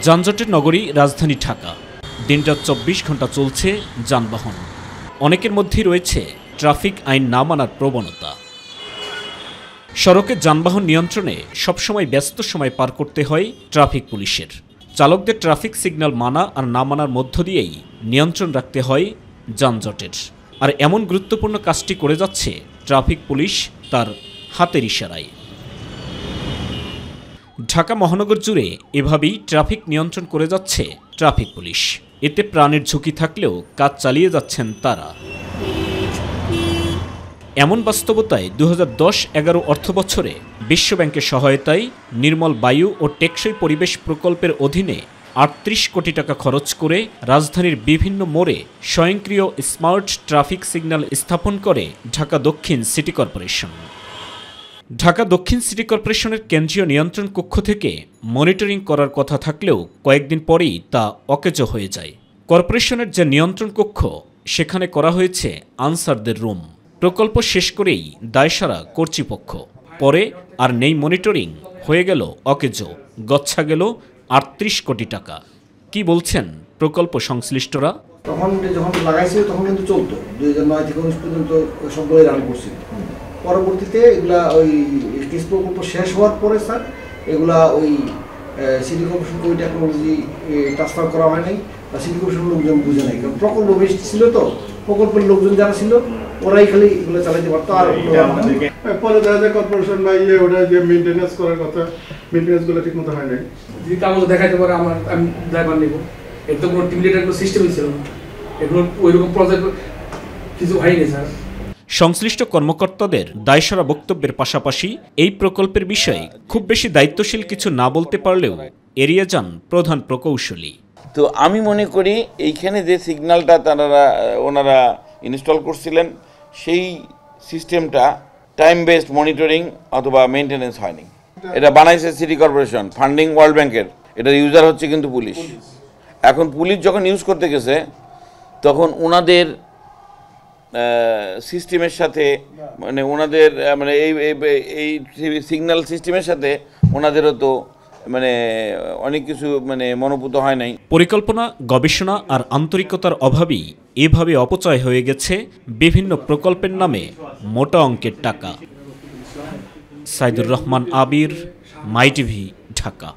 যানজটের নগরী রাজধানী ঢাকা। দিনটা ২৪ ঘন্টা চলছে যানবাহন। অনেকের মধ্যেই রয়েছে ট্রাফিক আইন না মানার প্রবণতা। সড়কে যানবাহন নিয়ন্ত্রণে সবসময় ব্যস্ত সময় পার করতে হয় ট্রাফিক পুলিশের। চালকদের ট্রাফিক সিগন্যাল মানা আর না মানার মধ্য দিয়েই নিয়ন্ত্রণ রাখতে হয় যানজটের। আর এমন গুরুত্বপূর্ণ কাজটি করে যাচ্ছে ট্রাফিক পুলিশ তার হাতের ইশারায়। ঢাকা মহানগর জুড়ে এভাবেই ট্রাফিক নিয়ন্ত্রণ করে যাচ্ছে ট্রাফিক পুলিশ। এতে প্রাণের ঝুঁকি থাকলেও কাজ চালিয়ে যাচ্ছেন তারা। এমন বাস্তবতায় ২০১০-১১ অর্থবছরে বিশ্বব্যাংকের সহায়তায় নির্মল বায়ু ও টেকসই পরিবেশ প্রকল্পের অধীনে ৩৮ কোটি টাকা খরচ করে রাজধানীর বিভিন্ন মোড়ে স্বয়ংক্রিয় স্মার্ট ট্রাফিক সিগন্যাল স্থাপন করে ঢাকা দক্ষিণ সিটি কর্পোরেশন। ঢাকা দক্ষিণ সিটি কর্পোরেশনের কেন্দ্রীয় নিয়ন্ত্রণ কক্ষ থেকে মনিটরিং করার কথা থাকলেও কয়েকদিন পরেই তা অকেজো হয়ে যায়। কর্পোরেশনের যে নিয়ন্ত্রণ কক্ষ, সেখানে করা হয়েছে আনসারদের রুম। প্রকল্প শেষ করেই দায়সারা কর্তৃপক্ষ। পরে আর নেই মনিটরিং, হয়ে গেল অকেজো, গচ্ছা গেল ৩৮ কোটি টাকা। কি বলছেন প্রকল্প সংশ্লিষ্টরা? তখন যখন লাগাইছিল তখন কিন্তু চলতো, 2009 থেকে 19 পর্যন্ত সবগুলোই রান করছিল। পরবর্তীতে এগুলা ওই কিস প্রকল্প শেষ হওয়ার পরে স্যার এগুলা ওই সিটি কর্পোরেশন ওই টেকনোলজি ট্রান্সফার করা হয় নাই বা সিটি কর্পোরেশনের লোকজন বুঝে নাই, কারণ প্রকল্প বেশি ছিল, তো প্রকল্পের লোকজন যারা ছিল ওরাই খালি এগুলো চালাইতে পারতো। আর পরে দেখা যায় কর্পোরেশন বা ওটা যে মেনটেন্যান্স করার কথা, মেনটেন্যান্সগুলো ঠিক মতো হয় নাই। যদি কাগজ দেখাইতে পারে আমি ড্রাইভার নেব, এর তো কোনো টিম লিডার কোনো সিস্টেমই ছিল না। এগুলো ওইরকম প্রজেক্ট কিছু হয়নি স্যার। সংশ্লিষ্ট কর্মকর্তাদের দায়সারা বক্তব্যের পাশাপাশি এই প্রকল্পের বিষয়ে খুব বেশি দায়িত্বশীল কিছু না বলতে পারলেও এড়িয়ে যান প্রধান প্রকৌশলী। তো আমি মনে করি এইখানে যে সিগন্যালটা ওনারা ইনস্টল করছিলেন, সেই সিস্টেমটা টাইম বেসড মনিটরিং অথবা মেনটেন্যান্স হয়নি। এটা বানাইছে সিটি কর্পোরেশন, ফান্ডিং ওয়ার্ল্ড ব্যাংকের। এটার ইউজার হচ্ছে কিন্তু পুলিশ। এখন পুলিশ যখন ইউজ করতে গেছে তখন ওনাদের সিস্টেমের সাথে মানে ওনাদের মানে এই সিগন্যাল সিস্টেমের সাথে ওনাদেরও তো মানে অনেক কিছু মানে মনোভূত হয় নাই। পরিকল্পনা, গবেষণা আর আন্তরিকতার অভাবেই এভাবে অপচয় হয়ে গেছে বিভিন্ন প্রকল্পের নামে মোটা অঙ্কের টাকা। সাইদুর রহমান আবির, মাই টিভি, ঢাকা।